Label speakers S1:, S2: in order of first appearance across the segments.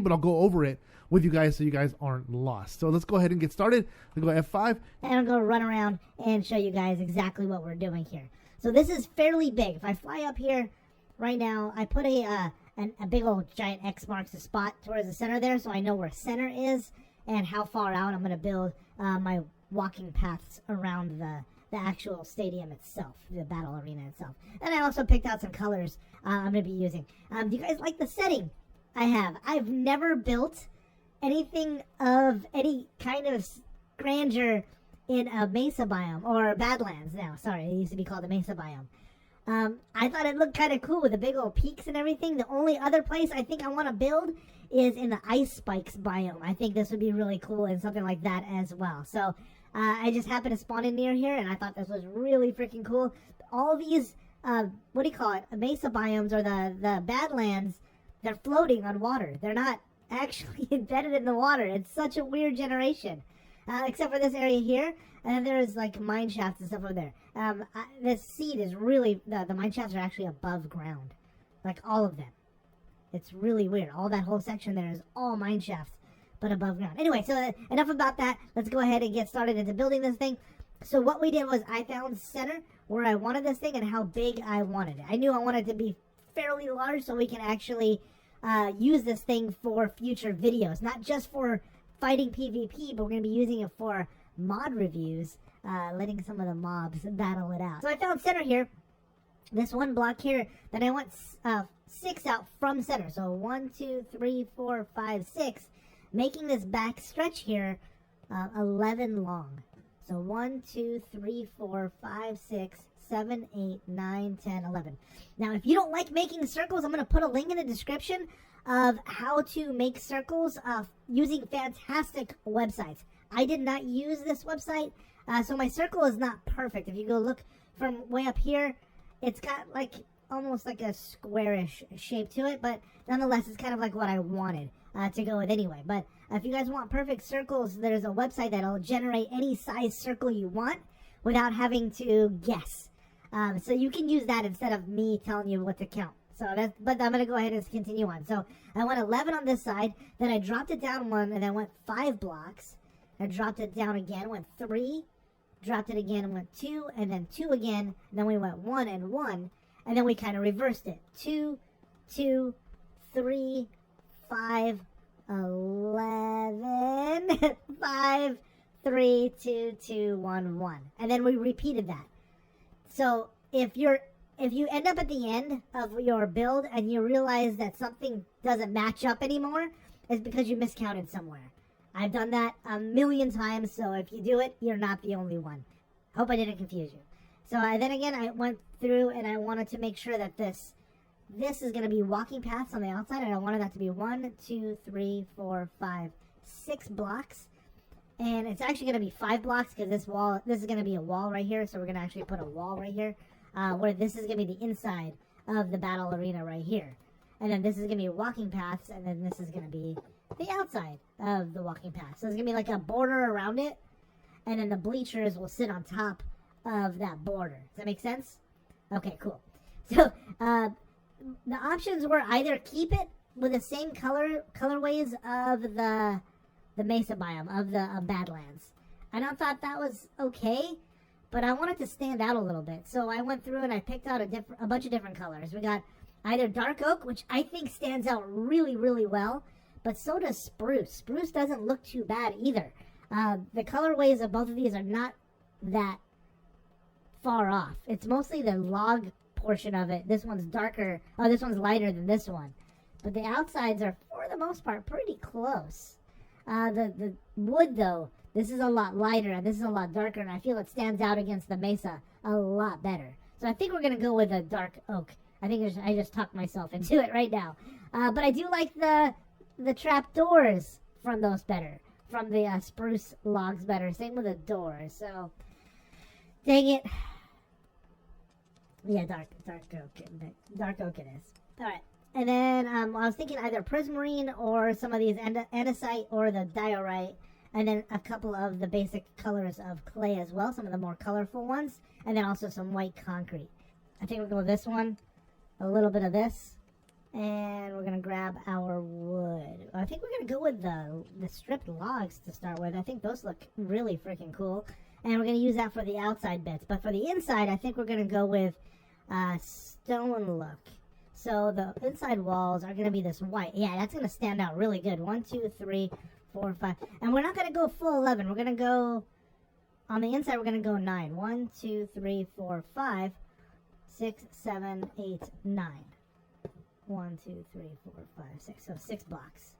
S1: but I'll go over it with you guys so you guys aren't lost. So let's go ahead and get started. We'll go F5.
S2: And I'm going to run around and show you guys exactly what we're doing here. So this is fairly big. If I fly up here right now, I put a big old giant X marks the spot towards the center there, so I know where center is and how far out I'm going to build my walking paths around the actual stadium itself, the battle arena itself. And I also picked out some colors I'm going to be using. Do you guys like the setting I have? I've never built anything of any kind of grandeur in a mesa biome, or Badlands now. Sorry, it used to be called the mesa biome. I thought it looked kind of cool with the big old peaks and everything. The only other place I think I want to build is in the ice spikes biome. I think this would be really cool and something like that as well. So I just happened to spawn in near here, and I thought this was really freaking cool. All these, what do you call it, mesa biomes, or the Badlands, they're floating on water. They're not actually embedded in the water. It's such a weird generation. Except for this area here, and then there's like mine shafts and stuff over there. This seed is really, the mine shafts are actually above ground. Like all of them. It's really weird. All that whole section there is all mine shafts, but above ground. Anyway, so enough about that. Let's go ahead and get started into building this thing. So what we did was I found center where I wanted this thing and how big I wanted it. I knew I wanted it to be fairly large so we can actually use this thing for future videos. Not just for fighting PvP, but we're going to be using it for mod reviews, letting some of the mobs battle it out. So I found center here, this one block here, then I went 6 out from center. So 1, 2, 3, 4, 5, 6, making this back stretch here 11 long. So 1, 2, 3, 4, 5, 6, 7, 8, 9, 10, 11. Now, if you don't like making circles, I'm going to put a link in the description of how to make circles using fantastic websites. I did not use this website, so my circle is not perfect. If you go look from way up here, it's got like almost like a squarish shape to it, but nonetheless, it's kind of like what I wanted to go with anyway. But if you guys want perfect circles, there's a website that'll generate any size circle you want without having to guess. So you can use that instead of me telling you what to count. So that's, but I'm going to go ahead and continue on. So I went 11 on this side, then I dropped it down 1, and then went 5 blocks. I dropped it down again, went 3, dropped it again, and went 2, and then 2 again, and then we went 1 and 1, and then we kind of reversed it. 2, 2, 3, 5, 11, 5, 3, 2, 2, 1, 1. And then we repeated that. So if you end up at the end of your build and you realize that something doesn't match up anymore, it's because you miscounted somewhere. I've done that a million times, so if you do it, you're not the only one. Hope I didn't confuse you. So then again, I went through and I wanted to make sure that this is going to be walking paths on the outside, and I wanted that to be 1, 2, 3, 4, 5, 6 blocks. And it's actually going to be 5 blocks because this is going to be a wall right here, so we're going to actually put a wall right here. Where this is going to be the inside of the battle arena right here. And then this is going to be walking paths, and then this is going to be the outside of the walking path. So there's going to be like a border around it, and then the bleachers will sit on top of that border. Does that make sense? Okay, cool. So the options were either keep it with the same colorways of the mesa biome, of the Badlands. And I thought that was okay, but I wanted to stand out a little bit. So I went through and I picked out a bunch of different colors. We got either dark oak, which I think stands out really, really well, but so does spruce. Spruce doesn't look too bad either. The colorways of both of these are not that far off. It's mostly the log portion of it. This one's darker. Oh, this one's lighter than this one. But the outsides are, for the most part, pretty close. The wood, though, this is a lot lighter and this is a lot darker, and I feel it stands out against the mesa a lot better. So I think we're going to go with a dark oak. I think I just talked myself into it right now. But I do like the trapdoors from those better. From the spruce logs better. Same with the doors. So, dang it. Yeah, dark oak it is. Alright. And then I was thinking either prismarine or some of these andesite or the diorite. And then a couple of the basic colors of clay as well. Some of the more colorful ones. And then also some white concrete. I think we'll go with this one. A little bit of this. And we're gonna grab our wood. I think we're gonna go with the stripped logs to start with. I think those look really freaking cool. And we're gonna use that for the outside bits. But for the inside, I think we're gonna go with stone look. So the inside walls are gonna be this white. Yeah, that's gonna stand out really good. 1, 2, 3, 4, 5. And we're not gonna go full 11. We're gonna go on the inside. We're gonna go 9. 1, 2, 3, 4, 5, 6, 7, 8, 9. 1, 2, 3, 4, 5, 6. So 6 blocks.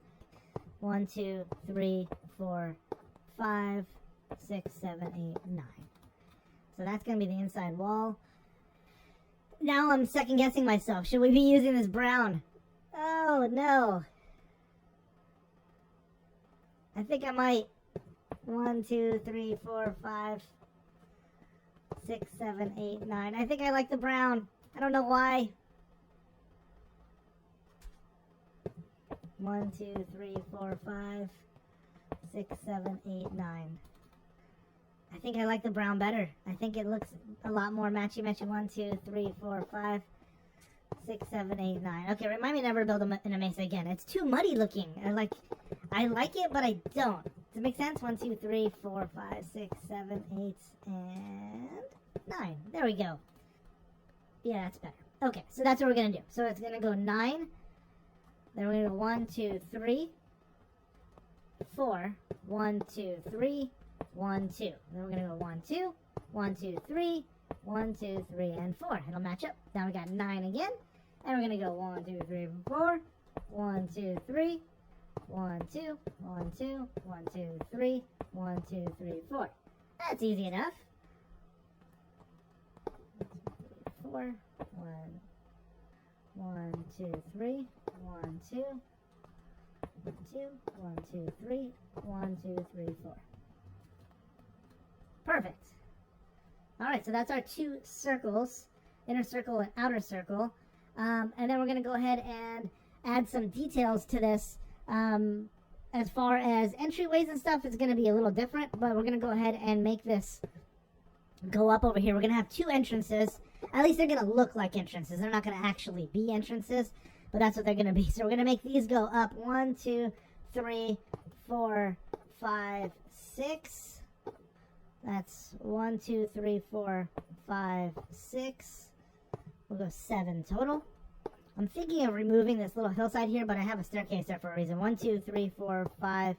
S2: 1, 2, 3, 4, 5, 6, 7, 8, 9. So that's going to be the inside wall. Now I'm second guessing myself. Should we be using this brown? Oh, no. I think I might. 1, 2, 3, 4, 5, 6, 7, 8, 9. I think I like the brown. I don't know why. 1, 2, 3, 4, 5, 6, 7, 8, 9. I think I like the brown better. I think it looks a lot more matchy-matchy. 1, 2, 3, 4, 5, 6, 7, 8, 9. Okay, remind me never to build in a mesa again. It's too muddy looking. I like it, but I don't. Does it make sense? 1, 2, 3, 4, 5, 6, 7, 8, and 9. There we go. Yeah, that's better. Okay, so that's what we're going to do. So it's going to go 9. Then we're going to go 1, 2, 3, 4, 1, 2, 3, 1, 2. Then we're going to go 1, 2, 1, 2, 3, 1, 2, 3, and 4. It'll match up. Now we got 9 again. And we're going to go 1, 2, 3, 4, 1, 2, 3, 1, 2, 1, 2, 1, 2, 3, 1, 2, 3, 4. That's easy enough. 4, 1, 2, 3, 1, 2, 1, 2, 1, 2, 3, 1, 2, 3, 4. Perfect. Alright, so that's our 2 circles, inner circle and outer circle. And then we're going to go ahead and add some details to this. As far as entryways and stuff, it's going to be a little different, but we're going to go ahead and make this go up over here. We're going to have 2 entrances. At least they're going to look like entrances. They're not going to actually be entrances, but that's what they're going to be. So we're going to make these go up 1, 2, 3, 4, 5, 6. That's 1, 2, 3, 4, 5, 6. We'll go 7 total. I'm thinking of removing this little hillside here, but I have a staircase there for a reason. 1, 2, 3, 4, 5,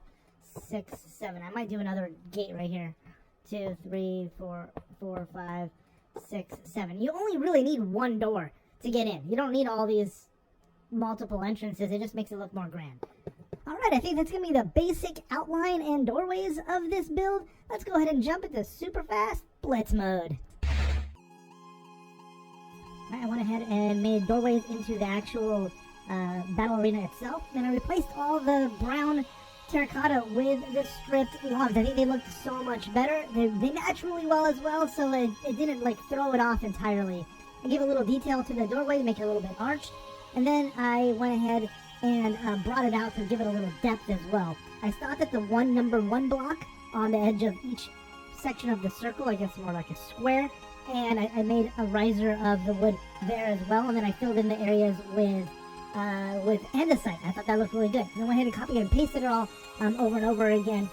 S2: 6, 7. I might do another gate right here. 2, 3, 4, 5, 6, 7. You only really need 1 door to get in. You don't need all these multiple entrances. It just makes it look more grand. Alright, I think that's going to be the basic outline and doorways of this build. Let's go ahead and jump into super fast blitz mode. Alright, I went ahead and made doorways into the actual battle arena itself. Then I replaced all the brown terracotta with the stripped logs. I think they looked so much better. They match really well as well, so it didn't like throw it off entirely. I gave a little detail to the doorway to make it a little bit arched. And then I went ahead and brought it out to give it a little depth as well. I stopped at the number 1 block on the edge of each section of the circle, I guess more like a square, and I made a riser of the wood there as well, and then I filled in the areas with andesite. I thought that looked really good. And then went ahead and copied and pasted it all over and over again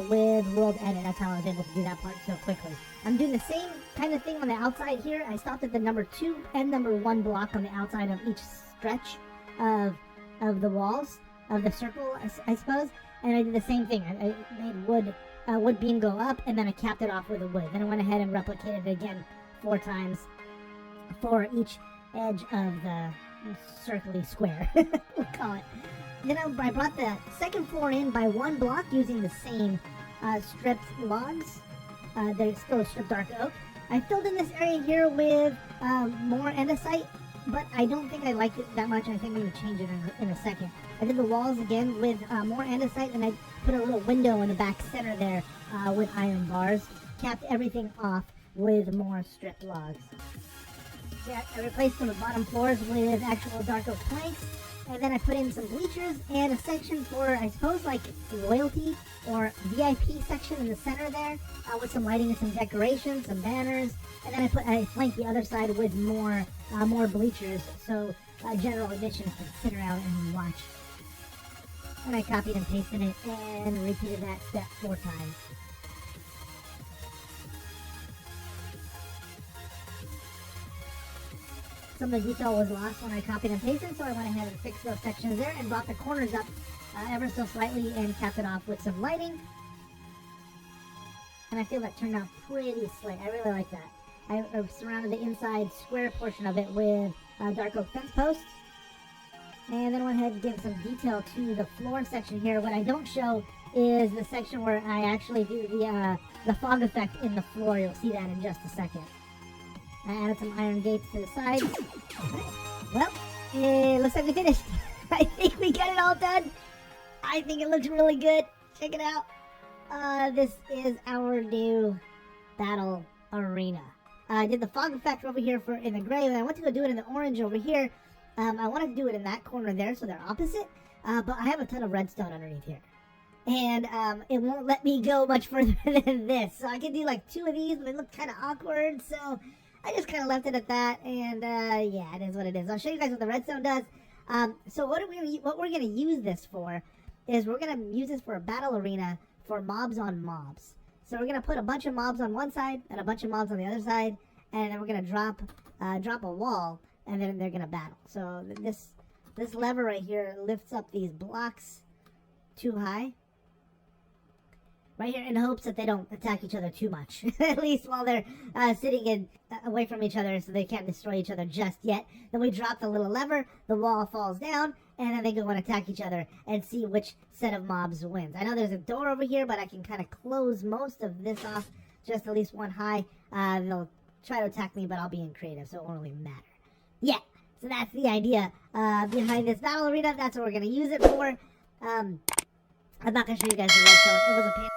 S2: with World Edit. That's how I was able to do that part so quickly. I'm doing the same kind of thing on the outside here. I stopped at the number 2 and number 1 block on the outside of each stretch of the walls of the circle, I suppose, and I did the same thing. I made wood beam go up, and then I capped it off with a wood. Then I went ahead and replicated it again 4 times for each edge of the circly square, we'll call it. Then I brought the second floor in by 1 block using the same stripped logs. They're still stripped dark oak. I filled in this area here with more andesite, but I don't think I liked it that much. I think I'm going to change it in a second. I did the walls again with more andesite, and I put a little window in the back center there with iron bars. Capped everything off with more stripped logs. Yeah, I replaced some of the bottom floors with actual dark oak planks, and then I put in some bleachers and a section for, I suppose, like loyalty or VIP section in the center there with some lighting and some decorations, some banners, and then I flanked the other side with more bleachers. So general admission to sit around and watch. And I copied and pasted it and repeated that step 4 times. Some of the detail was lost when I copied and pasted, so I went ahead and fixed those sections there and brought the corners up ever so slightly and capped it off with some lighting. And I feel that turned out pretty slick. I really like that. I surrounded the inside square portion of it with dark oak fence posts. And then went ahead and give some detail to the floor section here. What I don't show is the section where I actually do the fog effect in the floor. You'll see that in just a second. I added some iron gates to the sides. Well, it looks like we finished. I think we got it all done. I think it looks really good. Check it out. This is our new battle arena. I did the fog effect over here in the gray, and I went to go do it in the orange over here. I wanted to do it in that corner there, so they're opposite. But I have a ton of redstone underneath here. And it won't let me go much further than this. So I can do like 2 of these, but they look kind of awkward. So I just kind of left it at that. And yeah, it is what it is. I'll show you guys what the redstone does. So what we're gonna use this for is we're gonna use this for a battle arena for mobs on mobs. So we're gonna put a bunch of mobs on one side and a bunch of mobs on the other side, and then we're gonna drop a wall, and then they're gonna battle. So this lever right here lifts up these blocks too high, right here, in hopes that they don't attack each other too much. At least while they're sitting away from each other, so they can't destroy each other just yet. Then we drop the little lever, the wall falls down, and then they go and attack each other and see which set of mobs wins. I know there's a door over here, but I can kind of close most of this off, just at least one high. They'll try to attack me, but I'll be in creative, so it won't really matter. Yeah, so that's the idea behind this battle arena. That's what we're going to use it for. I'm not going to show you guys the redstone. It was a pain.